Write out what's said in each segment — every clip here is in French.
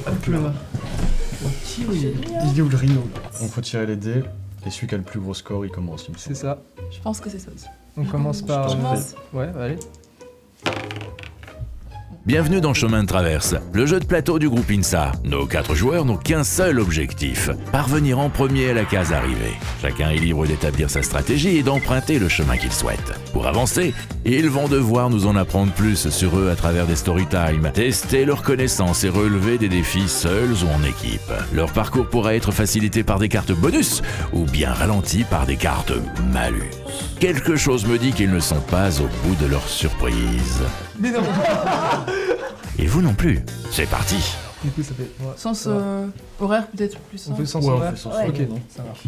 Hop là. Ok. Il est où le rhino? On faut tirer les dés, et celui qui a le plus gros score, il commence. C'est ça. Je pense que c'est ça aussi. On commence par... Je commence. Ouais, allez. Bienvenue dans Chemin de Traverse, le jeu de plateau du groupe INSA. Nos 4 joueurs n'ont qu'un seul objectif, parvenir en premier à la case arrivée. Chacun est libre d'établir sa stratégie et d'emprunter le chemin qu'il souhaite. Pour avancer, ils vont devoir nous en apprendre plus sur eux à travers des storytime, tester leurs connaissances et relever des défis seuls ou en équipe. Leur parcours pourra être facilité par des cartes bonus ou bien ralenti par des cartes malus. Quelque chose me dit qu'ils ne sont pas au bout de leur surprise. Mais non. Et vous non plus. C'est parti. Du coup, ça fait... Ouais, sens horaire peut-être plus. on fait sens Ouais, on horaire. fait sens Ok, horaire. non, ça marche.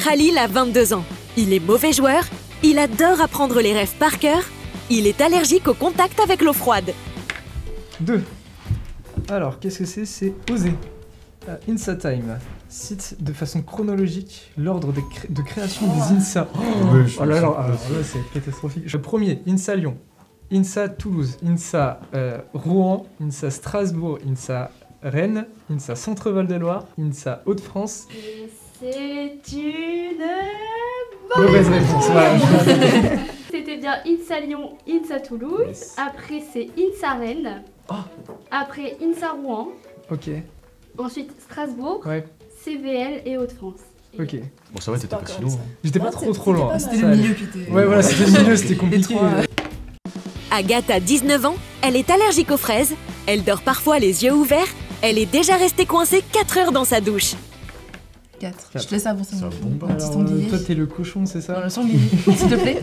Khalil a 22 ans. Il est mauvais joueur, il adore apprendre les rêves par cœur, il est allergique au contact avec l'eau froide. 2. Alors, qu'est-ce que c'est? C'est oser. INSA Time. Cite de façon chronologique l'ordre de création des INSA. Oh là là, alors là c'est catastrophique. Le premier, INSA Lyon, INSA Toulouse, INSA Rouen, INSA Strasbourg, INSA Rennes, INSA Centre-Val de Loire, INSA Hauts-de-France. Et c'est une... Mauvaise réponse. Voilà. C'était bien INSA Lyon, INSA Toulouse. Yes. Après c'est INSA Rennes. Après INSA Rouen. Ok, Ensuite Strasbourg, ouais, CVL et Hauts-de-France. Et ok. Bon, ça va, t'étais pas si loin. J'étais pas trop loin. C'était Ça le allait. milieu qui était. Ouais, voilà, c'était le milieu, c'était Les compliqué. trois. Agathe a 19 ans, elle est allergique aux fraises, elle dort parfois les yeux ouverts, elle est déjà restée coincée 4 heures dans sa douche. 4. Je te laisse avancer Ça mon bombe. petit Alors, sanglier. toi, t'es le cochon, c'est Dans ça? le sanglier, s'il te plaît.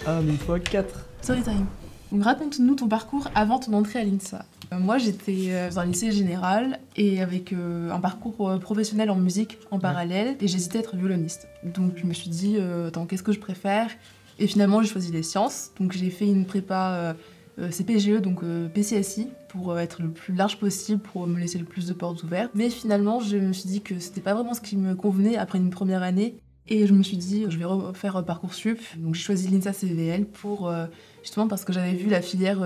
1, 2, 3, 4. Storytime. Donc raconte-nous ton parcours avant ton entrée à l'INSA. Moi j'étais dans un lycée général et avec un parcours professionnel en musique en parallèle et j'hésitais à être violoniste. Donc je me suis dit, attends, qu'est-ce que je préfère? Et finalement j'ai choisi les sciences. Donc j'ai fait une prépa CPGE, donc PCSI, pour être le plus large possible, pour me laisser le plus de portes ouvertes. Mais finalement je me suis dit que c'était pas vraiment ce qui me convenait après une première année. Et je me suis dit, je vais refaire Parcoursup. Donc j'ai choisi l'INSA CVL pour... justement parce que j'avais vu la filière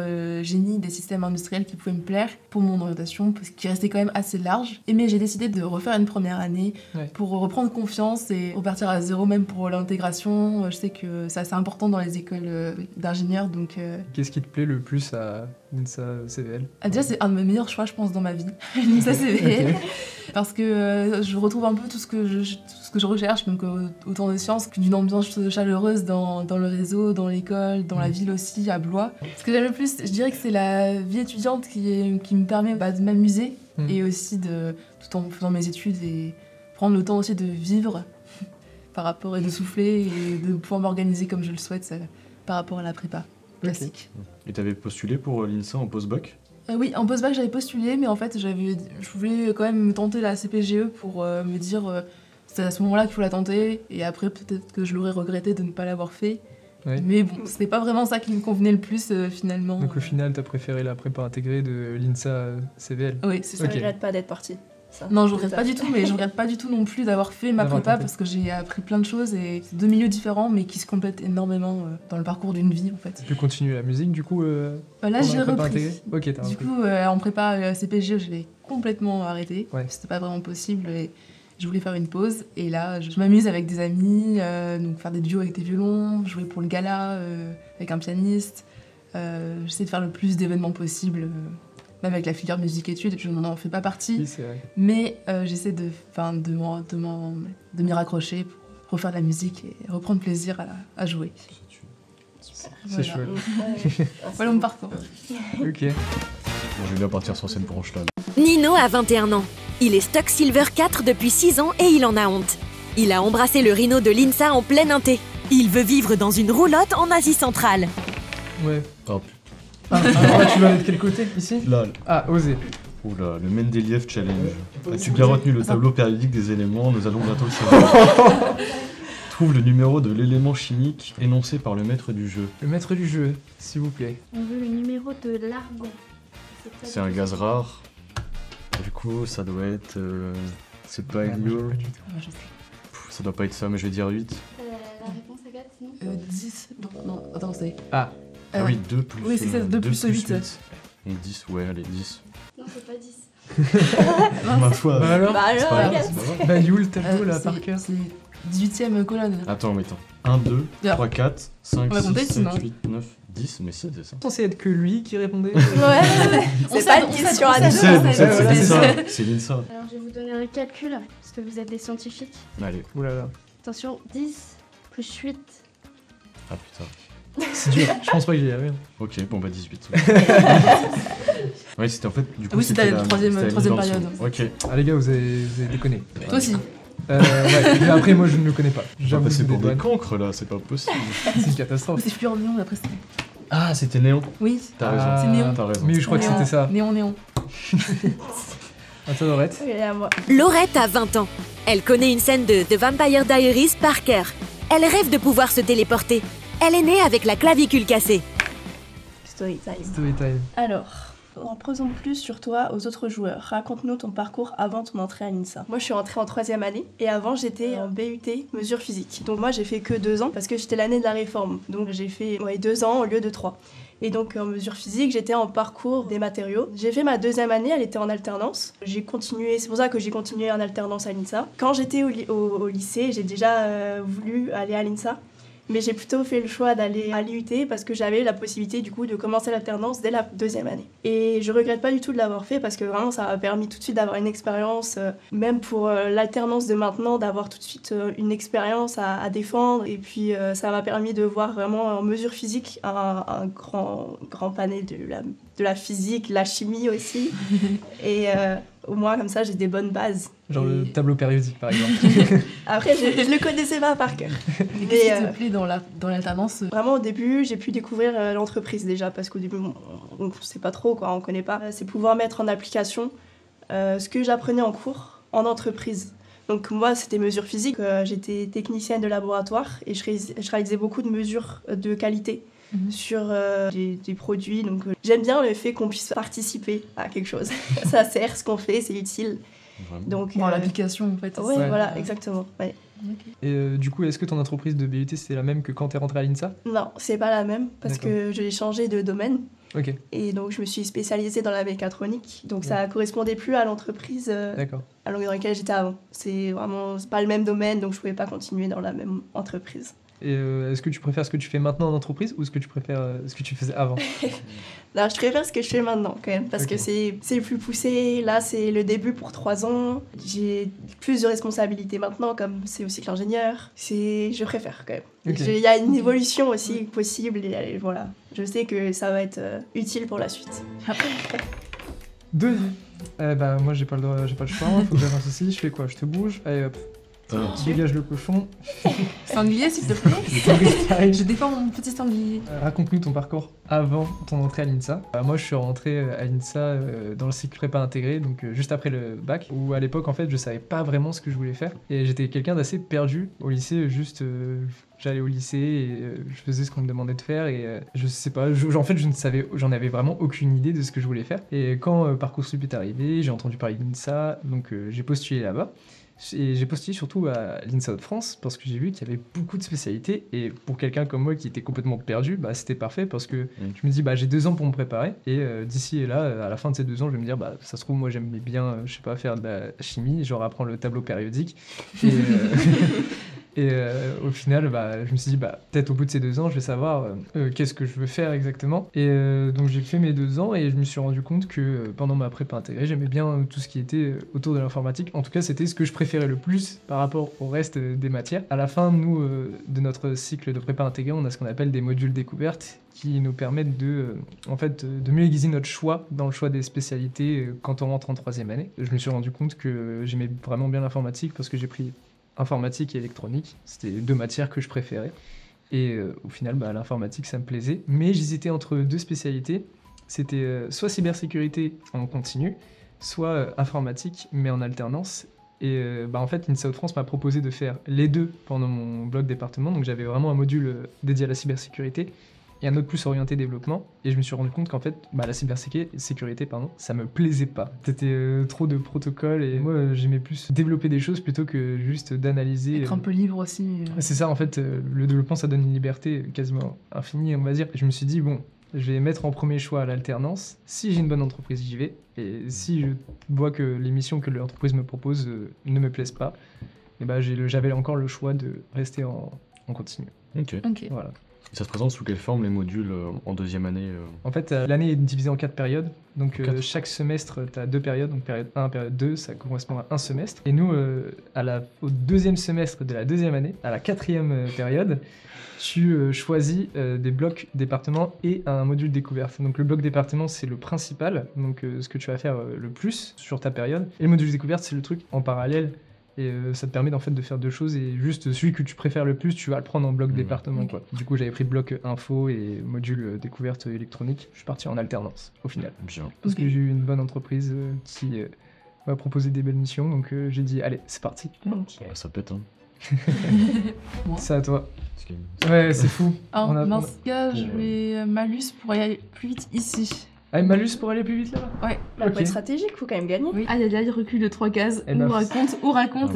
génie des systèmes industriels qui pouvait me plaire pour mon orientation, parce qu'il restait quand même assez large. Mais j'ai décidé de refaire une première année pour reprendre confiance et repartir à zéro même pour l'intégration. Je sais que c'est assez important dans les écoles d'ingénieurs, donc... Qu'est-ce qui te plaît le plus à INSA CVL? Déjà, c'est un de mes meilleurs choix, je pense, dans ma vie, l'INSA CVL. Ok. Parce que je retrouve un peu tout ce que je recherche, donc autant de sciences qu'une ambiance chaleureuse dans le réseau, dans l'école, dans la ville aussi, à Blois. Ce que j'aime le plus, je dirais que c'est la vie étudiante qui me permet de m'amuser et aussi tout en faisant mes études et prendre le temps aussi de vivre par rapport et de souffler et de pouvoir m'organiser comme je le souhaite par rapport à la prépa classique. Et t'avais postulé pour l'INSA en post-bac? Oui, en post-bac j'avais postulé, mais en fait je voulais quand même tenter la CPGE pour me dire c'est à ce moment-là qu'il faut la tenter, et après peut-être que je l'aurais regretté de ne pas l'avoir fait. Ouais. Mais bon, c'était pas vraiment ça qui me convenait le plus finalement. Donc au final, t'as préféré la prépa intégrée de l'INSA CVL? Oui, c'est ça. Ok. Je regrette pas d'être partie. Non, je regrette pas du tout, mais je regrette pas du tout non plus d'avoir fait ma D'avoir prépa tenté. parce que j'ai appris plein de choses et c'est deux milieux différents mais qui se complètent énormément dans le parcours d'une vie en fait. Tu peux continuer la musique du coup Là pendant j'ai la prépa repris. intégrée? Ok, t'as Du repris. coup, en prépa CPG, je l'ai complètement arrêté. Ouais. C'était pas vraiment possible et je voulais faire une pause. Et là, je m'amuse avec des amis, donc faire des duos avec des violons, jouer pour le gala avec un pianiste. J'essaie de faire le plus d'événements possible, même avec la filière musique-études. Je n'en fais pas partie, Oui, c'est vrai. mais j'essaie de m'y raccrocher pour refaire de la musique et reprendre plaisir à jouer. C'est Voilà. chouette. Voilà mon parcours. Ok. Bon, je vais bien partir sur cette branche-là. Nino a 21 ans. Il est stock Silver 4 depuis 6 ans et il en a honte. Il a embrassé le rhino de l'INSA en pleine inté. Il veut vivre dans une roulotte en Asie centrale. Ouais. Oh, Alors là, tu vas aller de quel côté? Ici? là, Ah, oser. oula, le Mendeleïev Challenge. As-tu bien retenu le tableau périodique des éléments? Nous allons bientôt le savoir. Trouve le numéro de l'élément chimique énoncé par le maître du jeu. Le maître du jeu, s'il vous plaît. On veut le numéro de l'argon. C'est un gaz rare. Du coup, ça doit être... c'est pas Ouais, moi, j'ai Helio. pas du tout. Ça doit pas être ça, mais je vais dire 8. La réponse, Agathe, sinon 10. Non, attends, c'est. Ah, Ah oui, 2 plus... oui, c'est ça, 2 plus 8. Donc 10, ouais, allez, 10. Non, Non, c'est pas 10. Ma foi. Bah alors, Bah c'est pas alors, grave, c'est pas grave. bah you le tableau là par cœur. C'est 18ème colonne. Attends, mais attends. 1, 2, Alors, 3, 4, 5, on va 6, compter, 7, sinon. 8, 9, 10. Mais si, c'est ça. C'est censé être que lui qui répondait. ouais, On c'est pas s'aide, une on question s'aide, à on deux. s'aide. C'est voilà, l'INSA. c'est- C'est l'INSA. Alors, je vais vous donner un calcul, parce que vous êtes des scientifiques. Allez. Oulala, Attention, 10 plus 8. Ah putain. c'est dur. Je pense pas que j'y arrive. Ok, bon bah 18. Ouais, c'était en fait du coup. Oui, c'était la troisième c'était période. Ok. Ah les gars, vous avez déconné. Toi aussi. Ouais, mais après moi je ne le connais pas. On va J'avoue que passer c'est pour des des douanes. cancres là, c'est pas possible. C'est une catastrophe. C'est plus en néon après c'était. Ah, c'était Néon. Oui. T'as Ah, raison. C'est Néon. T'as raison. Mais je crois que Néon. c'était ça. Néon. Attends, Laurette. Et à moi. Laurette a 20 ans. Elle connaît une scène de The Vampire Diaries par cœur. Elle rêve de pouvoir se téléporter. Elle est née avec la clavicule cassée. Story time. Story time. Alors, en présente plus sur toi aux autres joueurs. Raconte-nous ton parcours avant ton entrée à l'INSA. Moi, je suis rentrée en 3e année et avant, j'étais en BUT mesure physique. Donc moi, j'ai fait que 2 ans parce que j'étais l'année de la réforme. Donc j'ai fait 2 ans au lieu de 3. Et donc en mesure physique, j'étais en parcours des matériaux. J'ai fait ma 2e année, elle était en alternance. J'ai continué, c'est pour ça que j'ai continué en alternance à l'INSA. Quand j'étais au lycée, j'ai déjà voulu aller à l'INSA. Mais j'ai plutôt fait le choix d'aller à l'IUT parce que j'avais la possibilité du coup de commencer l'alternance dès la 2e année. Et je regrette pas du tout de l'avoir fait parce que vraiment ça m'a permis tout de suite d'avoir une expérience, même pour l'alternance de maintenant, d'avoir tout de suite une expérience à défendre. Et puis ça m'a permis de voir vraiment en mesure physique un grand panel de la physique, la chimie aussi. Et au moins comme ça j'ai des bonnes bases. Genre Et le tableau périodique par exemple. après je le connaissais pas par cœur. Et qu'est-ce qui te plaît dans l'alternance Vraiment au début, j'ai pu découvrir l'entreprise déjà parce qu'au début on sait pas trop quoi, on connaît pas. C'est pouvoir mettre en application ce que j'apprenais en cours en entreprise. Donc moi c'était mesures physiques, j'étais technicienne de laboratoire et je réalisais beaucoup de mesures de qualité sur des produits. Donc j'aime bien le fait qu'on puisse participer à quelque chose. Ça sert, ce qu'on fait, c'est utile. Vraiment. Donc Dans l'application en fait. ouais, Ouais. voilà, exactement. Ouais. Et du coup, est-ce que ton entreprise de BUT c'était la même que quand t'es rentré à l'INSA? Non, c'est pas la même parce que j'ai changé de domaine. Ok, Et donc, je me suis spécialisée dans la mécatronique. Donc, ça correspondait plus à l'entreprise d'accord. dans laquelle j'étais avant. C'est pas le même domaine, donc je pouvais pas continuer dans la même entreprise. Et est-ce que tu préfères ce que tu fais maintenant en entreprise ou ce que tu préfères ce que tu faisais avant? Alors, je préfère ce que je fais maintenant, quand même, parce Ok. que c'est plus poussé. Là, c'est le début pour 3 ans. J'ai plus de responsabilités maintenant, comme c'est aussi que l'ingénieur. Je préfère, quand même. Ok. Il y a une évolution aussi possible, et voilà. Je sais que ça va être utile pour la suite. Après, 2. Bah moi j'ai pas le choix, faut que j'avance aussi. Je fais quoi? Je te bouge. Allez hop. Dégage le cochon. sanglier s'il te plaît. Freestyle. Je défends mon petit sanglier. Raconte-nous ton parcours avant ton entrée à l'INSA. Moi, je suis rentré à l'INSA dans le cycle prépa intégré, donc juste après le bac, où à l'époque, en fait, je savais pas vraiment ce que je voulais faire. Et j'étais quelqu'un d'assez perdu au lycée, juste... J'allais au lycée et je faisais ce qu'on me demandait de faire et je sais pas, en fait j'en avais vraiment aucune idée de ce que je voulais faire. Et quand Parcoursup est arrivé, j'ai entendu parler de l'INSA, donc j'ai postulé là-bas. Et j'ai postulé surtout à l'INSA de France parce que j'ai vu qu'il y avait beaucoup de spécialités et pour quelqu'un comme moi qui était complètement perdu, bah, c'était parfait parce que je me dis bah, j'ai 2 ans pour me préparer et d'ici et là, à la fin de ces 2 ans, je vais me dire bah, ça se trouve moi j'aimais bien, je sais pas, faire de la chimie, genre apprendre le tableau périodique et... Et au final, bah, je me suis dit, bah, peut-être au bout de ces 2 ans, je vais savoir qu'est-ce que je veux faire exactement. Et donc j'ai fait mes 2 ans et je me suis rendu compte que pendant ma prépa intégrée, j'aimais bien tout ce qui était autour de l'informatique. En tout cas, c'était ce que je préférais le plus par rapport au reste des matières. À la fin, nous, de notre cycle de prépa intégrée, on a ce qu'on appelle des modules découvertes qui nous permettent de mieux aiguiser notre choix dans le choix des spécialités quand on rentre en 3e année. Je me suis rendu compte que j'aimais vraiment bien l'informatique parce que j'ai pris informatique et électronique, c'était 2 matières que je préférais. Et au final, bah, l'informatique, ça me plaisait. Mais j'hésitais entre 2 spécialités. C'était soit cybersécurité en continu, soit informatique, mais en alternance. Et bah, en fait, l'INSA de France m'a proposé de faire les 2 pendant mon bloc département. Donc j'avais vraiment un module dédié à la cybersécurité et un autre plus orienté développement. Et je me suis rendu compte qu'en fait, bah, la cybersécurité, ça me plaisait pas. C'était trop de protocoles et moi, j'aimais plus développer des choses plutôt que juste d'analyser. Être un peu libre aussi. C'est ça, en fait, le développement, ça donne une liberté quasiment infinie, on va dire. Et je me suis dit, bon, je vais mettre en premier choix l'alternance. Si j'ai une bonne entreprise, j'y vais. Et si je vois que les missions que l'entreprise me propose ne me plaisent pas, et bah, j'avais encore le choix de rester en continu. Ok. Voilà. Et ça se présente sous quelle forme les modules en deuxième année En fait, l'année est divisée en 4 périodes. Donc chaque semestre, tu as 2 périodes. Donc période 1, période 2, ça correspond à un semestre. Et nous, au deuxième semestre de la deuxième année, à la 4e période, tu choisis des blocs départements et un module découverte. Donc le bloc département, c'est le principal, donc ce que tu vas faire le plus sur ta période. Et le module découverte, c'est le truc en parallèle. Et ça te permet en fait de faire deux choses et juste celui que tu préfères le plus, tu vas le prendre en bloc département. Quoi. Du coup, j'avais pris bloc info et module découverte électronique. Je suis parti en alternance au final. Bien. Parce que j'ai eu une bonne entreprise qui m'a proposé des belles missions, donc j'ai dit allez, c'est parti. Ça pète, hein. C'est à toi. Ouais, c'est fou. Dans ce cas, je vais malus pour aller plus vite ici. Ah, malus pour aller plus vite là? Ouais. Bah, pour être stratégique, faut quand même gagner. Oui. Aïe, recule de 3 cases. Ou raconte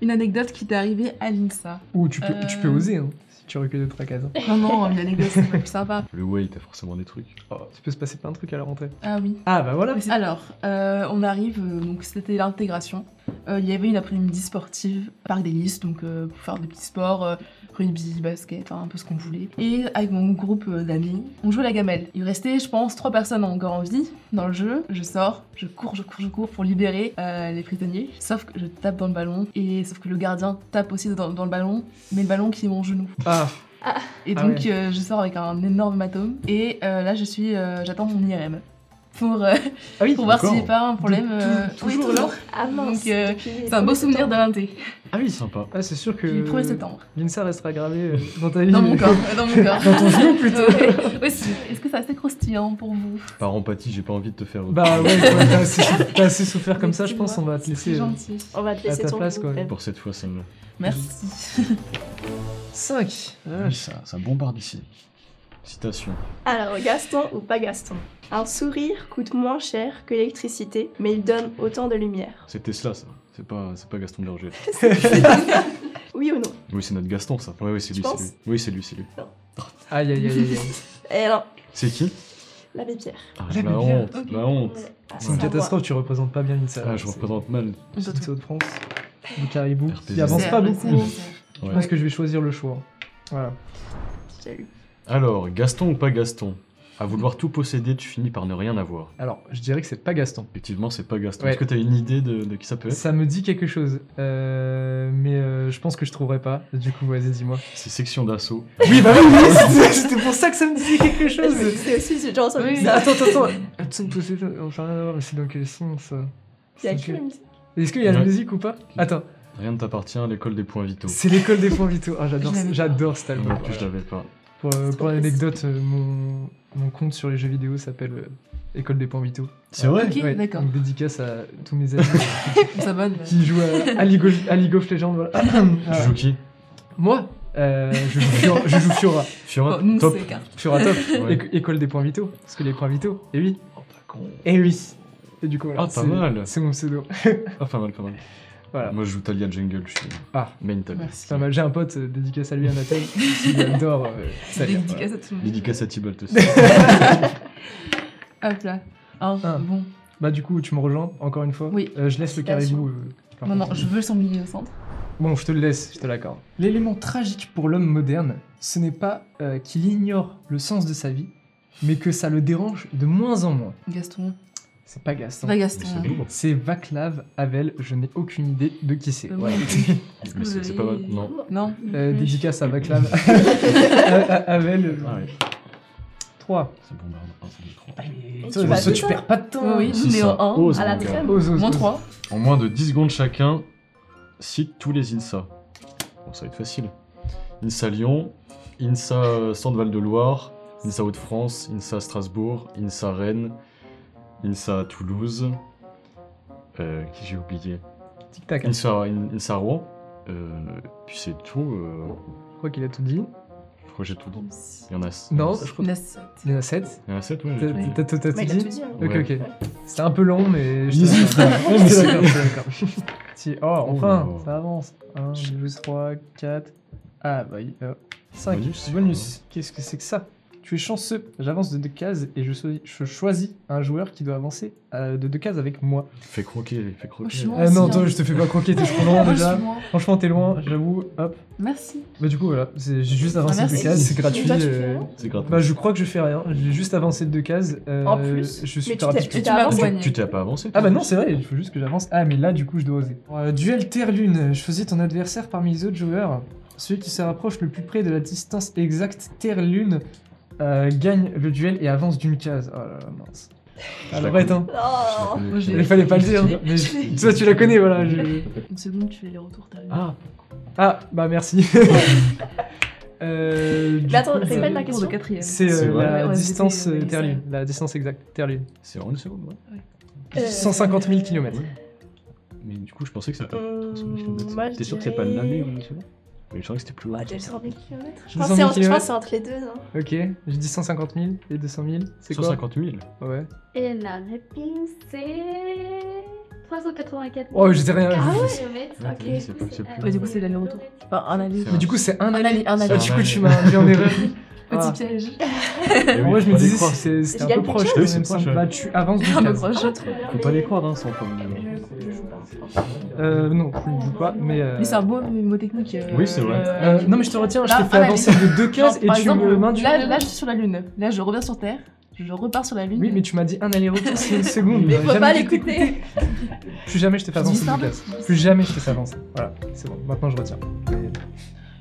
une anecdote qui t'est arrivée à l'INSA. Ou tu peux oser, hein, si tu recules de 3 cases. Non, une anecdote, c'est pas plus sympa. Le way, t'as forcément des trucs. Tu peux se passer plein de trucs à la rentrée. Ah oui. Ah bah voilà. Alors, on arrive, donc c'était l'intégration. Il y avait une après-midi sportive, parc des listes, donc pour faire des petits sports, rugby, basket, un peu ce qu'on voulait. Et avec mon groupe d'amis, on jouait à la gamelle. Il restait, je pense, 3 personnes encore en vie dans le jeu. Je sors, je cours pour libérer les prisonniers. Sauf que je tape dans le ballon, et sauf que le gardien tape aussi dans le ballon, mais le ballon qui est mon genou. Et donc je sors avec un énorme hématome, et là j'attends mon IRM. Pour voir s'il n'y a pas un problème. Toujours là. Ah mince. Donc c'est un beau souvenir de l'inté. Ah oui, sympa. Ah, c'est sûr que Du 1er septembre. l'INSA restera gravé dans ta vie. Dans mon corps. Dans ton genou plutôt. Ouais, est-ce que c'est assez croustillant pour vous? Par empathie, j'ai pas envie de te faire. Bah ouais, t'as assez souffert comme ça, je pense, on va te laisser. C'est gentil. On va te laisser ta ton place, quoi. Pour cette fois, celle-là. Merci. 5. Oui, ça bombarde ici. Citation. Alors, Gaston ou pas Gaston? Un sourire coûte moins cher que l'électricité, mais il donne autant de lumière. C'est Tesla, ça. C'est pas Gaston Berger. Oui ou non? Oui, c'est notre Gaston, ça. Oui, c'est lui, c'est lui. Oui, c'est lui. Aïe. Eh non, C'est qui? l'abbé Pierre. Ah, L'abbé la Pierre. honte, la honte. C'est une catastrophe, tu représentes pas bien l'INSA. Ah, je représente mal. C'est Hauts-de-France. Du caribou. RPZ. Qui avance pas beaucoup. Je Ouais. pense que je vais choisir le choix. Voilà. Salut. Alors, Gaston ou pas Gaston? À vouloir tout posséder, tu finis par ne rien avoir. Alors, je dirais que c'est pas Gaston. Effectivement, c'est pas Gaston. Ouais. Est-ce que t'as une idée de qui ça peut être? Ça me dit quelque chose, mais je pense que je trouverai pas. Du coup, vas-y, dis-moi. C'est Section d'Assaut. Oui, bah oui, c'était pour ça que ça me disait quelque chose. C'est aussi, j'ai déjà entendu Oui, ça. attends. Attends, on fait rien à voir, mais c'est dans quel son ça? Il y a qui la musique? Est-ce qu'il y a la Ouais. musique ou pas? Attends, Rien ne t'appartient, l'école des points vitaux. c'est l'école des points vitaux. Ah, j'adore cet album. Moi plus, je l'avais pas. Pour l'anecdote, mon compte sur les jeux vidéo s'appelle École des points vitaux. C'est vrai? Ok, d'accord. Donc dédicace à tous mes amis On s'abonne. qui jouent à League of Legends. Voilà. Tu joues qui? Moi, je joue Fiora. Fiora? Nous, Top. c'est carte. Fiora top. Ouais. École des points vitaux. Parce que les points vitaux, et oui. Oh, t'as con. Et oui. Et du coup, voilà, Ah, pas mal. c'est mon pseudo. Ah, pas mal. Voilà. Moi, je joue Talia Jungle, je suis main Talia. Merci. Pas mal. J'ai un pote, dédicace à lui, Anatel, qui adore Talia. Dédicace à tout le monde. Dédicace à Tibalt aussi. Hop là. Un. Bon. Bah du coup, tu me rejoins, encore une fois. Oui. Je laisse le caribou. Non, je veux son milieu au centre. Bon, je te le laisse, je te l'accorde. L'élément tragique pour l'homme moderne, ce n'est pas qu'il ignore le sens de sa vie, mais que ça le dérange de moins en moins. Gaston. C'est pas Gaston. Pas Gaston. Mais c'est lourd. C'est Vaclav Havel, je n'ai aucune idée de qui c'est. Voilà. Est-ce que Mais vous c'est pas mal. avez... Non. Non. Dédicace à Vaclav Havel. Ah ouais. 3. C'est bombarde. Ah, c'est du 3. tu vas tu tout perds pas de temps. Oui, Si, mais ça en 1. ose, À la mon gars. crème. Ose. Moins 3. En moins de 10 secondes chacun, cite tous les INSA. Bon, ça va être facile. INSA Lyon, INSA Centre Val-de-Loire, INSA Hauts-de-France, INSA Strasbourg, INSA Rennes, INSA Toulouse. Qui j'ai oublié? Tic tac. INSA Rouen. Puis c'est tout. Je crois qu'il a tout dit. Je crois que j'ai tout dit. Il y en a. Non, je crois Il y en a qu'il 7. y en a 7. Il y en a 7, ouais. j'ai tout dit. T'as tout Bah, il a dit tout dit. Hein. Ok, Ouais. ok. C'était un peu long, mais je Easy, te l'accorde. frère. Je te l'accorde, je te l'accorde. Si- Oh, enfin, Oh. ça avance. 1, 2, 3, 4. Ah, bah, 5. Bonus. Bonus. Qu'est-ce que c'est que ça? Tu es chanceux. J'avance de 2 cases et je choisis un joueur qui doit avancer de 2 cases avec moi. Fais croquer, fais Je croquer. suis loin. Non, aussi, toi, hein. je te fais pas croquer, t'es trop loin Moi, je déjà. suis loin. Franchement, t'es loin, j'avoue. Hop. Merci. Bah, du coup, voilà. J'ai juste avancé de 2 merci. cases, c'est gratuit. Toi, tu fais rien C'est grave. Bah, je crois que je fais rien. J'ai juste avancé de 2 cases. En plus. Je suis Mais tu rapide. t'es Tu m'as avancé. accompagné. Tu t'es pas avancé Ah toi, bah non, en plus. c'est vrai, il faut juste que j'avance. Ah, mais là, du coup, je dois oser. Duel Terre-Lune. Choisis ton adversaire parmi les autres joueurs. Celui qui se rapproche le plus près de la distance exacte Terre-Lune gagne le duel et avance d'une case. Oh là là, mince. Alors, attends. Oh. Moi, j'ai- Il fallait pas le dire. Mais toi, tu la connais, voilà. Une seconde, tu fais les retours. Ah, Ah, bah merci. Mais attends, du coup, répète la Cours question. de 4e. c'est C'est vrai. la Ouais, distance c'était- Terre-Lune. La distance exacte Terre-Lune. c'est en une seconde, ouais. 150 000 km. Mais du coup, je pensais que ça. Moi, je T'es sûr que c'est pas dirais- l'année ou une seconde? Mais je crois que c'était plus loin. Ouais, 200 000 km. Je 200 pense 000 que c'est entre les deux, non? Ok, j'ai dit 150 000 et 200 000. C'est quoi 150 000. Ouais. Et la réponse c'est 384 Oh, je sais rien. Ah ouais kilomètres. Ouais, Ok. c'est pas- c'est plus Ouais, du coup, c'est l'aller-retour. Enfin, un aller. Mais du coup, c'est un aller. Un aller. Ah, du coup, tu m'as induit en erreur. Petit Ah. piège. Moi, je me disais que c'était Je un gagne peu proche. quelque quand chose. même, Oui, c'est proche, ça. Bah, tu avances d'une Un peu case. proche. Faut pas les croire, hein, sans problème. Euh, Non, je ne joue pas, mais. Mais c'est un beau mot technique. Oui, c'est vrai. Non, mais je te retiens, je Là, t'ai fait un aller. avancer de 2 cases Genre, et par tu exemple, me m'induis. Là, je suis sur la Lune. Là, je reviens sur Terre. Je repars sur la Lune. Oui, mais tu m'as dit un aller-retour, c'est une seconde. Mais J'aurais faut jamais pas dû l'écouter. t'écouter. Plus jamais je te fais Je dis avancer ça, de 2 cases. Plus jamais je te fais avancer. Voilà, c'est bon, maintenant je retiens.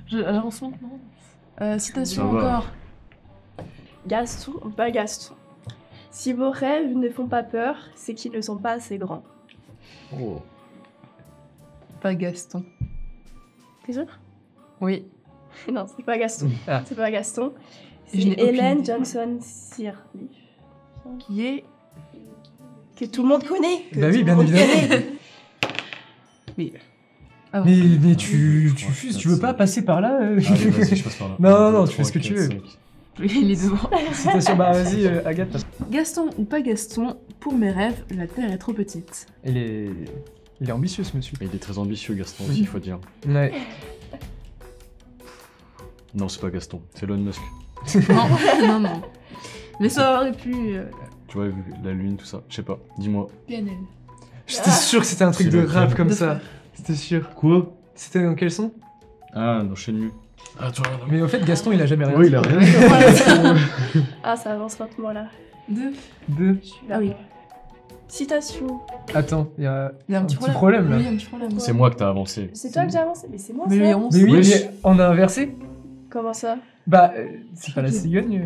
J'avance maintenant. Citation Ça va. encore. Gaston ou pas Gaston? Si vos rêves ne font pas peur, c'est qu'ils ne sont pas assez grands. Oh. Pas Gaston. T'es sûr? Oui. Non, c'est pas Gaston. Ah. C'est pas Gaston. C'est Je n'ai aucune Hélène idée. Johnson Sirleaf. Qui est. Que tout le monde connaît. que Bah tout oui, le bien monde évidemment. connaît. Ah, Mais tu fuses, tu veux pas passer par là Allez, vas-y, je passe par là. Non, non, Un, deux, tu fais ce que tu veux. 3, 4, 5. il est devant. Citation, bah vas-y, Agathe. Gaston ou pas Gaston, pour mes rêves, la Terre est trop petite. Il est ambitieux ce monsieur. Mais il est très ambitieux, Gaston, aussi, il faut dire. Ouais. Non, c'est pas Gaston, c'est Elon Musk. Non, non, non. Mais ça aurait pu. Tu vois, vu la lune, tout ça. Je sais pas, dis-moi. PNL. J'étais sûr que c'était un truc C'est de le rap crème. comme De ça. fer. C'était sûr. Quoi? C'était dans quel son? Ah, non, Shenmue. Ah, tu vois, Mais au fait, Gaston, il a jamais rien Oui, dit. il a rien. Ah, ça avance lentement là. Deux. Deux. Je suis là. Ah oui. Citation. Attends, il y a Il y a un petit problème là. Oui, un petit problème. C'est moi que t'as avancé. C'est toi que j'ai avancé, mais c'est moi Mais ça. oui, on Mais oui, Oui. mais on a inversé. Comment ça? Bah, c'est pas la cigogne,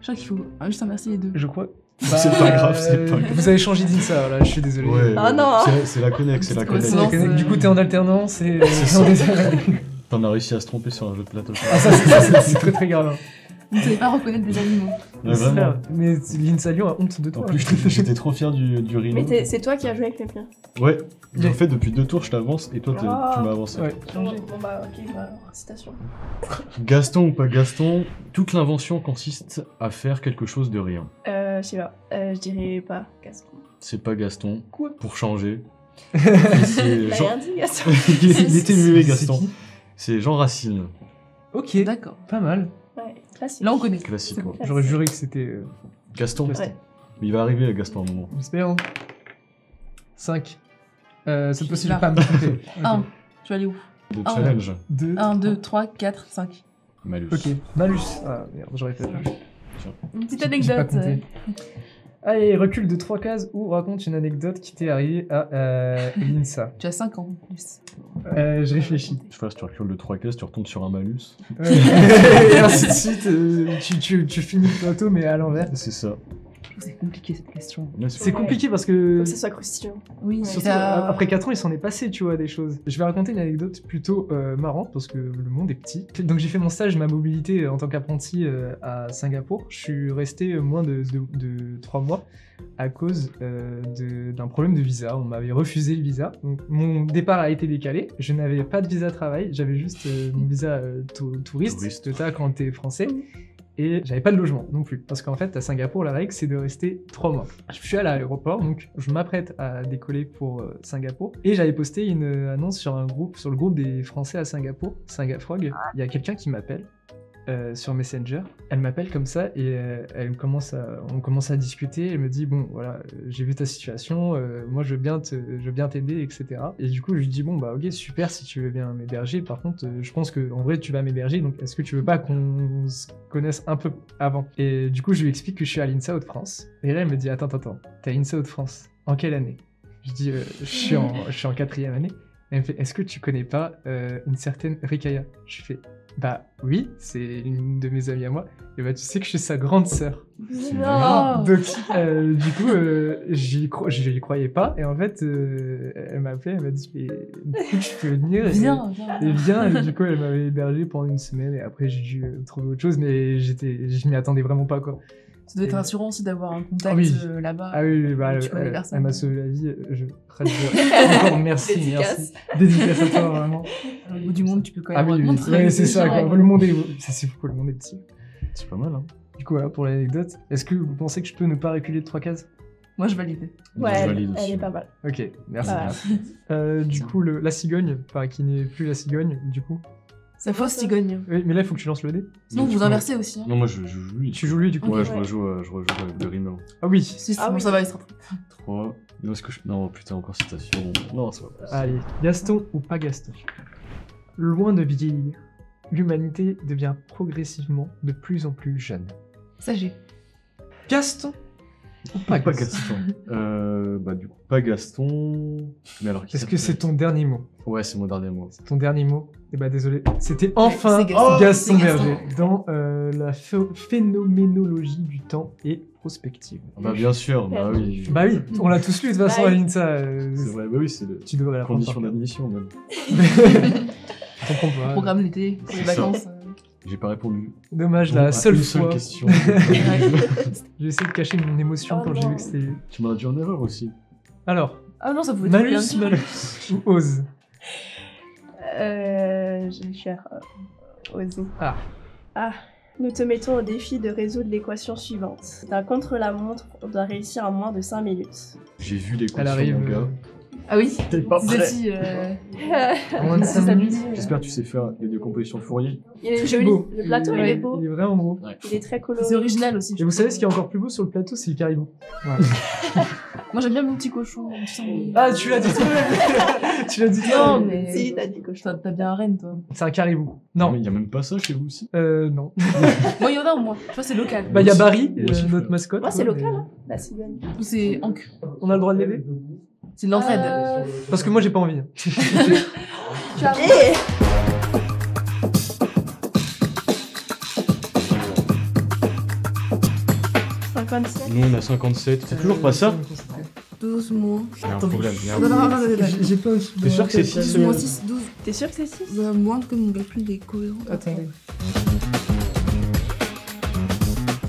Je crois qu'il faut juste inverser les deux. je crois. C'est pas grave, c'est pas grave. Vous avez changé d'INSA, là, je suis désolé. Ouais, Ah ouais. non. C'est la connect, c'est la Petite connect. coïncidence. Du coup, t'es en alternance et. C'est ça. on est- T'en as réussi à se tromper sur un jeu de plateau. Ah, c'est très très grave. Vous ne savez pas reconnaître des animaux. Ouais, vraiment. Mais l'INSA Lyon a honte de En toi. plus, j'étais trop fier du rhino. Mais c'est toi qui as joué avec les miens. Ouais, Mais- en fait, depuis 2 tours, je t'avance et toi, tu Ah. m'as avancé. Ouais. Bon bah ok, bah alors, citation. Gaston ou pas Gaston, toute l'invention consiste à faire quelque chose de rien. Je sais pas, je dirais pas Gaston. C'est pas Gaston. Quoi Pour changer. C'est Il a Jean- rien dit Gaston. il était muet, C'est Gaston. qui C'est Jean Racine. Ok, D'accord. pas mal. Ouais, classique. Là, on connaît. Classique. C'est bon. Ouais. J'aurais juré que c'était. Gaston. Gaston. Ouais. Mais il va arriver, Gaston, à un moment. J'espère. 5. Cette fois-ci, je Là. vais pas me tromper. 1. Tu vas aller où? Le Ah, challenge. 2. 1, 2, 3, 4, 5. Malus. Ok, malus. Ah merde, j'aurais fait. Une petite J'ai pas anecdote. compté. Allez, recule de 3 cases ou raconte une anecdote qui t'est arrivée à l'INSA. Tu as 5 ans en plus. Je réfléchis. Je sais pas, si tu recules de 3 cases, tu retombes sur un malus. Et ainsi de suite, tu finis le plateau mais à l'envers. C'est ça. C'est compliqué cette question. Mais C'est compliqué parce que Faut que ce soit croustillant. Oui, surtout, t'as- après 4 ans, il s'en est passé, tu vois, des choses. Je vais raconter une anecdote plutôt marrante parce que le monde est petit. Donc j'ai fait mon stage, ma mobilité en tant qu'apprenti à Singapour. Je suis resté moins de 3 mois à cause d'un problème de visa. On m'avait refusé le visa. Donc, mon départ a été décalé. Je n'avais pas de visa travail, j'avais juste mon visa touriste, que t'as quand t'es français. Et j'avais pas de logement non plus. Parce qu'en fait, à Singapour, la règle, c'est de rester 3 mois. Je suis à l'aéroport, donc je m'apprête à décoller pour Singapour. Et j'avais posté une annonce sur le groupe des Français à Singapour, Singafrog. Il y a quelqu'un qui m'appelle sur Messenger. Elle m'appelle comme ça et on commence à discuter. Elle me dit bon voilà, j'ai vu ta situation, moi je veux bien t'aider, etc. Et du coup je lui dis bon bah ok super si tu veux bien m'héberger. Par contre je pense que en vrai tu vas m'héberger, donc est-ce que tu veux pas qu'on se connaisse un peu avant? Et du coup je lui explique que je suis à l'INSA Hauts-de-France. Et là elle me dit attends, t'es à l'INSA Hauts-de-France, en quelle année? Je dis je suis en 4e année. Elle me fait est-ce que tu connais pas une certaine Rikaya? Je fais bah oui, c'est une de mes amies à moi. Et bah tu sais que je suis sa grande sœur. Non. Donc du coup je lui croyais pas et en fait elle m'a appelé, elle m'a dit mais du coup tu peux venir Viens. et du coup elle m'avait hébergé pendant une semaine et après j'ai dû trouver autre chose mais je m'y attendais vraiment pas quoi. Ça doit être rassurant aussi d'avoir un contact là-bas. Ah oui, bah, tu connais personne. elle m'a sauvé la vie. Encore merci. Dédicace à toi, vraiment. Au bout du monde, tu peux quand même oui, rencontrer. Ouais, c'est ça, quoi. Le monde est... C'est fou, le monde est petit. C'est pas mal, hein. Du coup, voilà, pour l'anecdote, est-ce que vous pensez que je peux ne pas reculer de 3 cases? Moi, je valide. Ouais, Je valide elle aussi. est pas mal. Ok, merci. Voilà. Du coup, la cigogne, enfin, qui n'est plus la cigogne, du coup. Ça fausse cigogne. Oui, mais là, il faut que tu lances le dé. Sinon, vous inversez aussi. Hein. Non, moi je joue lui. Tu joues lui, du coup. Ouais, je rejoue avec le Rhino. Ah oui. Si, Ah bon, oui. ça va, il sera 3. Non, est-ce que je. Non, putain, encore citation. Non, ça va pas. Allez, Gaston ou pas Gaston? Loin de vieillir, l'humanité devient progressivement de plus en plus jeune. Ça, j'ai. Gaston ou Pas pas Gaston? Gaston. Bah, du coup, pas Gaston. Mais alors, qui Est-ce que c'est ton dernier mot? Ouais, c'est mon dernier mot. C'est ton dernier mot? Eh bah désolé, c'était enfin c'est Gaston. Gaston C'est Gaston. Berger dans la phénoménologie du temps et prospective. Ah bah, bien sûr, bah oui. Bah oui, on l'a tous lu de toute façon Bah à oui. l'INSA. C'est vrai, bah oui, c'est la Tu devrais la condition d'admission même. Je comprends pas. Programme l'été, pour les C'est ça. vacances. J'ai pas répondu. Dommage, Donc, la à seule une fois. question. J'ai essayé de cacher mon émotion Oh quand j'ai non. vu que c'était. Tu m'as dit en erreur aussi. Alors, Ah non, ça pouvait malus, être bien. malus ou ose? Je vais faire oser. Ah. Ah. Nous te mettons au défi de résoudre l'équation suivante. D'un contre-la-montre, on doit réussir en moins de 5 minutes. J'ai vu les Elle cours sur arrive. mon gars. Ah oui. T'es pas prêt. Celle-ci, En moins de c'est 5 ça, minutes. J'espère que tu sais faire les décompositions Fourier. Il est C'est joli. beau. Le plateau, il est beau. Il est vraiment beau. Il est très coloré. c'est original aussi. Et vous savez ce qui est encore plus beau sur le plateau, c'est le caribou. Voilà. Moi, j'aime bien mon petit cochon. mon petit sanglier. Ah, tu l'as dit toi-même. Tu l'as dit Non, toi-même. mais. Si, t'as dit cochon. T'as bien un renne, toi. C'est un caribou. Mais Non. il y a même pas ça chez vous aussi. Non. Moi, il y en a au moins. Tu vois, c'est local. Bah, il y a Barry, Moi aussi, je notre fais. mascotte. Moi, c'est quoi, local, mais- hein, la cigogne. Ou c'est Hank. On a le droit de l'aider? C'est de l'entraide. Parce que moi, j'ai pas envie. Tu as hey 57. Nous on a 57. C'est toujours pas ça? Doucement. Il y a un problème. Il y a un Non, problème. non, non, non, non. J'ai pas. T'es sûr que c'est 6 Doucement 6, 12. T'es sûr que c'est 6? Bah, moins que mon calcul est cohérent. Attendez.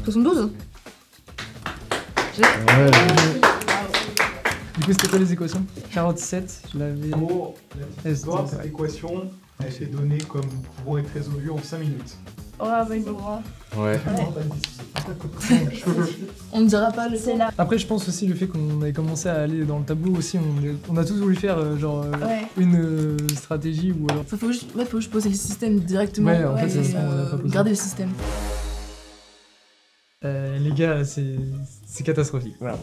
72. Ouais. Du coup, c'était quoi les équations? 47, je l'avais. Est-ce Dans que- cette équation, elle s'est donnée comme pouvant être résolue en 5 minutes. Oh, bah, il va. Ouais. On ne dira pas le C'est là. Après, je pense aussi le fait qu'on avait commencé à aller dans le tableau aussi, on a tous voulu faire Ouais. une stratégie ou alors. Ça faut juste, ouais, faut juste poser le système directement. Ouais, en fait, et, ça se trouve, on l'a pas posé. garder le système. Les gars, c'est catastrophique. Voilà.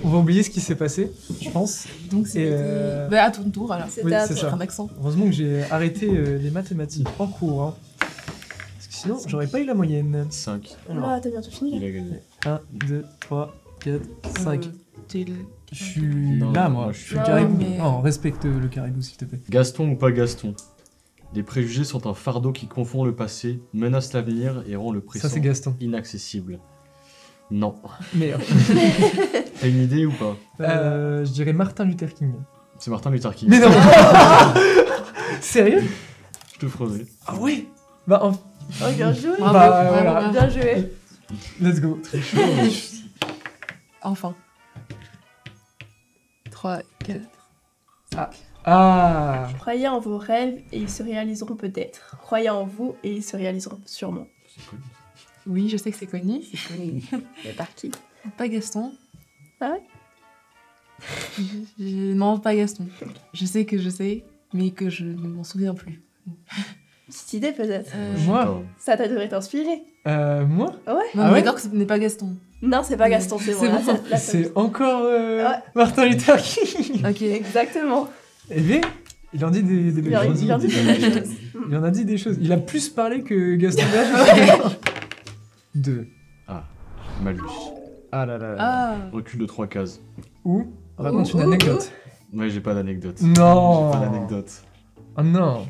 On va oublier ce qui s'est passé, je pense. Donc c'est. Et, Bah, à ton tour alors. C'est Oui, à c'est toi. ça. Un accent. Heureusement que j'ai arrêté les mathématiques en cours. Hein. Parce que sinon, j'aurais pas eu la moyenne. 5. Oula, t'as bientôt fini. Il a gagné. 1, 2, 3, 4, 5. T'es le- Je suis Non, là, moi, moi. je Je suis suis le là, caribou. mais- Non, respecte le caribou, s'il te plaît. Gaston ou pas Gaston? Les préjugés sont un fardeau qui confond le passé, menace l'avenir et rend le présent Ça, c'est Gaston. inaccessible. Non. Merde. T'as une idée ou pas? Je dirais Martin Luther King. C'est Martin Luther King. Mais non Sérieux? Je te ferai. Ah ouais. Bah, Oh, bien joué. Bravo, Bah, bravo, voilà. bravo. Bien joué. let's go. Enfin. 3, 4. Ah Croyez en vos rêves et ils se réaliseront peut-être. Croyez en vous et ils se réaliseront sûrement. C'est connu. Oui, je sais que c'est connu. Mais par qui? Pas Gaston. Ah ouais? Non, pas Gaston. Je sais que je sais, mais que je ne m'en souviens plus. Petite idée peut-être. Moi Ça devrait t'inspirer. Moi Ouais. Non, Ah mais ouais d'accord que ce n'est pas Gaston. Non, c'est pas Gaston, c'est C'est bon. bon. C'est encore Martin Luther King. Ok. Exactement. Eh bien, il en dit des belles Il en choses. dit des belles choses. Il en a dit des choses. Il a plus parlé que Gaston Berger. 2. Malus. Ah là là là. Ah. Recul de 3 cases. Ou raconte une anecdote. Ouais, j'ai pas d'anecdote. Non. J'ai pas d'anecdote. Oh non.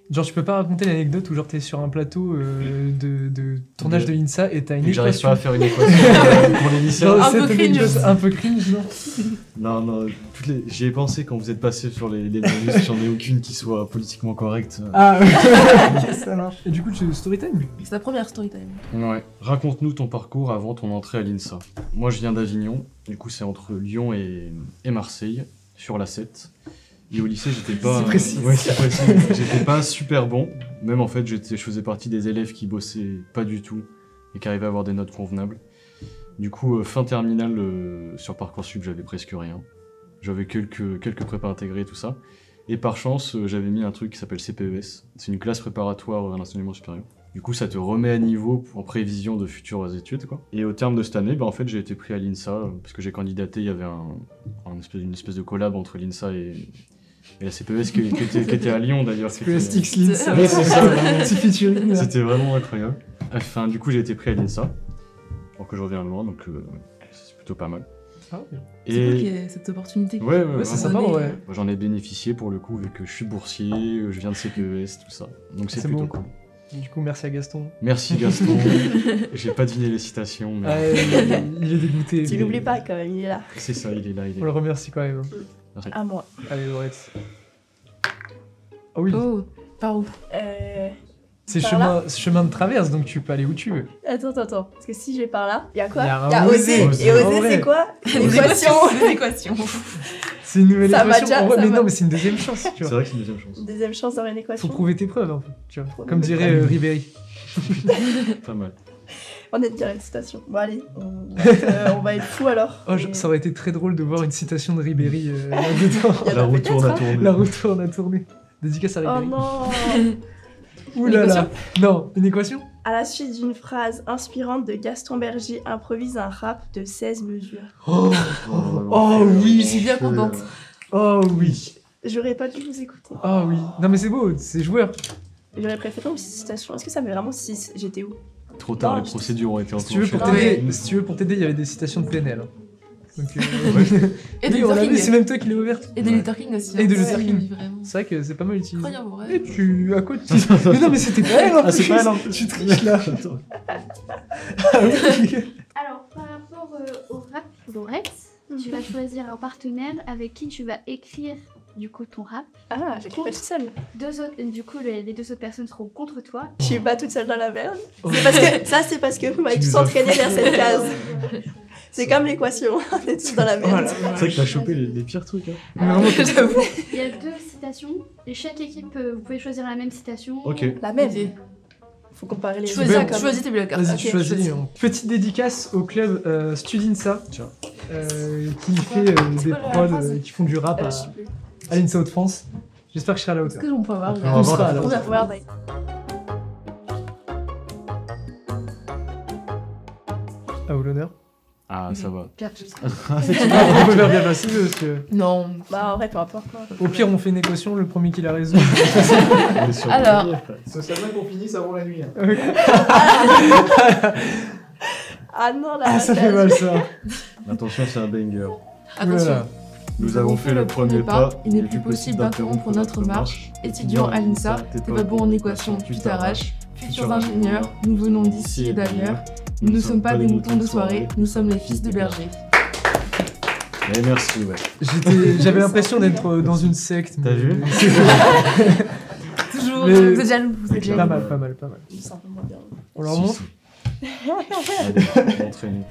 Genre, tu peux pas raconter l'anecdote où genre t'es sur un plateau de tournage de l'INSA et t'as une Et que j'arrive équation. pas à faire une équation pour l'émission. Genre, Un peu cette cringe. anecdote un peu cringe, non? Non, j'y ai pensé quand vous êtes passé sur les bonus, j'en ai aucune qui soit politiquement correcte. Ah, ok, ça marche. Et du coup, tu storytime. C'est ta première story time. Ouais. Raconte-nous ton parcours avant ton entrée à l'INSA. Moi, je viens d'Avignon, du coup, c'est entre Lyon et Marseille, sur la 7. Et au lycée, j'étais pas. C'est précis. Ouais, c'est précis. J'étais pas super bon. Même en fait, je faisais partie des élèves qui bossaient pas du tout et qui arrivaient à avoir des notes convenables. Du coup, fin terminale, sur Parcoursup, j'avais presque rien. J'avais quelques prépas intégrés et tout ça. Et par chance, j'avais mis un truc qui s'appelle CPES. C'est une classe préparatoire à l'enseignement supérieur. Du coup, ça te remet à niveau en prévision de futures études, quoi. Et au terme de cette année, en fait, j'ai été pris à l'INSA, parce que j'ai candidaté, il y avait une espèce de collab entre l'INSA et la CPES qui était à Lyon, d'ailleurs. Plastic Slim, ça. Ouais, c'est ça, vraiment. C'est featuring, là. C'était vraiment incroyable. Enfin, du coup, j'ai été pris à l'INSA, alors que je reviens loin, donc c'est plutôt pas mal. Ah, oui. C'est cool qu'il y ait cette opportunité. Ouais, c'est vraiment. sympa, ouais. J'en ai bénéficié pour le coup, vu que je suis boursier, je viens de CPES, tout ça. Donc c'est C'est plutôt bon. cool. Du coup, merci à Gaston. Merci Gaston. J'ai pas deviné les citations, mais Il est dégoûté. Tu mais- l'oublies pas quand même, il est là. c'est ça, il est là. On le remercie quand même. Merci. À moi. Allez, Laurette. Oh oui, Oh, par où? c'est par chemin de traverse, donc tu peux aller où tu veux. Attends. Parce que si je vais par là, il y a quoi? Il y a un Il y a osé. oser. Et En oser, vrai. c'est quoi? Les L'équation. Les équations. C'est une nouvelle Ça va équation. déjà, En vrai, ça mais va. non, mais c'est une deuxième chance, tu C'est vois. vrai que c'est une deuxième chance. Deuxième chance dans une équation. Faut prouver tes preuves, un peu, tu vois. Prouver Comme mes dirait Ribéry. Pas mal. On est bien une citation. Bon allez, on va être fou alors. Oh, ça aurait été très drôle de voir une citation de Ribéry là-dedans. Il y en La a roue peut-être, tourne à hein. tourner. La roue tourne à tourner. Dédicace à Oh Ribéry. non. Ouh là là. Non, une équation. À la suite d'une phrase inspirante de Gaston Berger, improvise un rap de 16 mesures. Oh Je oui. suis bien contente. Oh oui. J'aurais pas dû vous écouter. Oh oui. Non mais c'est beau, c'est joueur. J'aurais préféré une citation. Est-ce que ça fait vraiment 6? J'étais où? Trop tard, Non, les procédures ont été Si tu veux pour enclenchées. t'aider, si tu veux pour t'aider, il y avait des citations de PNL. hein. Donc Et de oui, on Luther l'a vu, King. c'est même toi qui l'as ouverte. Et de Luther King aussi. Et de hein. Luther Ouais, King. oui, vraiment. C'est vrai que c'est pas mal utilisé. Croyez en vos rêves. Et tu à quoi tu Mais non mais c'était pas elle en Ah, c'est plus. pas elle, en Tu triches là. Ah oui. Alors, par rapport au rap, Laurette, tu vas choisir un partenaire avec qui tu vas écrire du coup ton rap. Ah, j'écris pas toute seule. Du coup, les deux autres personnes seront contre toi. Je suis pas toute seule dans la merde. Oh. C'est parce que vous m'avez Tu tous nous as entraîné vers cette case. C'est comme l'équation, on est tous dans la merde. C'est vrai que t'as chopé les pires trucs. Hein. Vraiment, J'avoue. Il y a 2 citations et chaque équipe, vous pouvez choisir la même citation. Ok. La même. Ok. Faut comparer les Choisis tes blocs. Vas-y, tu Ok, choisis. choisis. Petite dédicace au club Studinsa Tiens. qui fait des quoi la prods, phrase qui font du rap Je sais plus. à l'INSA Hauts-de-France. J'espère que je serai à la Est-ce hauteur. que j'en peux avoir Après, là on va sera voir à la la phrase. Première fois. À vous l'honneur. Ah, ça va. Pierre, tu sais. On peut faire bien passer parce que Non. Bah en vrai, peu importe. Quoi. au pire on fait une équation, le premier qui la résout. On est sur le Alors. palier, frère. Ça serait bien qu'on finisse avant la nuit. Hein. Ah non, là. Ah ça fait mal ça. Attention, c'est un banger. Attention. Oulala. Nous avons fait le premier pas, il n'est plus possible d'interrompre notre marche. Étudiant à l'INSA, t'es pas bon en équation, tu t'arraches. Futurs ingénieurs, nous venons d'ici et d'ailleurs. Nous ne sommes pas des moutons de soirée, nous sommes les fils de berger. Eh, merci, ouais. J'avais l'impression d'être dans une secte. T'as mais- vu Toujours, Mais- vous êtes jaloux, vous êtes Pas jaloux. mal, pas mal, pas mal. Je me sens vraiment bien. On leur Si, montre. si. Allez, montrez-nous.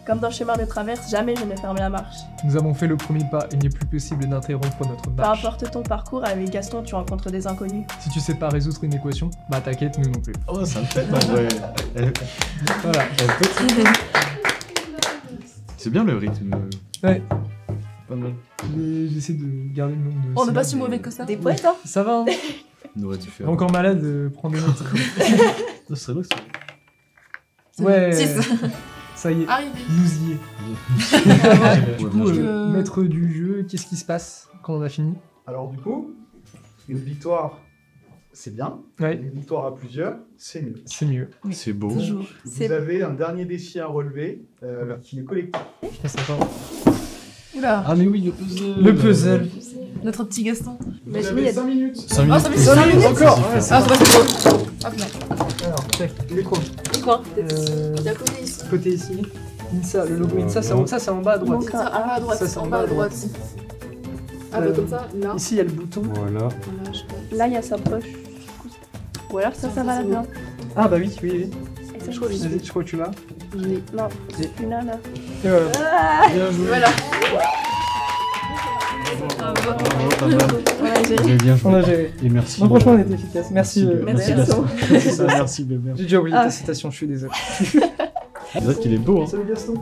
Comme dans le chemin de traverse, jamais je ne ferme la marche. Nous avons fait le premier pas, il n'est plus possible d'interrompre notre Peu marche. importe ton parcours, avec Gaston, tu rencontres des inconnus. Si tu sais pas résoudre une équation, bah t'inquiète, nous non plus. Oh, ça me fait en vrai. Voilà. C'est bien le rythme. Ouais. Pas mal. J'essaie de garder le nom de. On n'est pas syllabes, si mais- mauvais que ça. Des poètes, hein. Ça va, hein. On aurait dû faire. Encore malade de prendre des notes. Ça serait beau que ça. Ouais. 6. Ça y est, Arrivé. nous y est. Ouais, Du bien coup, joué. maître du jeu, qu'est-ce qui se passe quand on a fini? Alors du coup, une victoire, c'est bien. Ouais, Une victoire à plusieurs, c'est mieux. c'est mieux. C'est beau. Toujours. Vous avez un dernier défi à relever qui est collectif. Putain, c'est pas- Oula. Ah, mais oui, le puzzle. Le puzzle. Notre petit Gaston. Vous Imaginez, avez il y a 5 minutes. 5 Oh, minutes. ça fait 5 minutes encore. Ah, Ouais, Ah, c'est pas trop. Hop là. Alors, check, les coins. Et quoi D'un côté ici. Côté ici. INSA, le logo INSA, c'est en bas à droite. Ça, en bas à droite. Ça, c'est en bas à droite. Ah, bah Euh, comme ça, là. Ici, il y a le bouton. Voilà. Voilà, je pense. Là, il y a sa poche. Ou alors ça va là-dedans. Ah bah oui, oui, oui. Et ça, je crois que Vas-y, je crois que tu l'as. je l'ai. Non, c'est plus là. Et voilà. Bien joué. Voilà. Bravo, pas mal. Voilà, j'ai Vous avez bien On a joué. géré. Et merci. Non, franchement, on était efficace. Merci. Merci. Gaston. C'est ça, merci bébé. J'ai déjà oublié Ah. ta citation, je suis désolé. C'est vrai qu'il est beau, hein. Salut Gaston.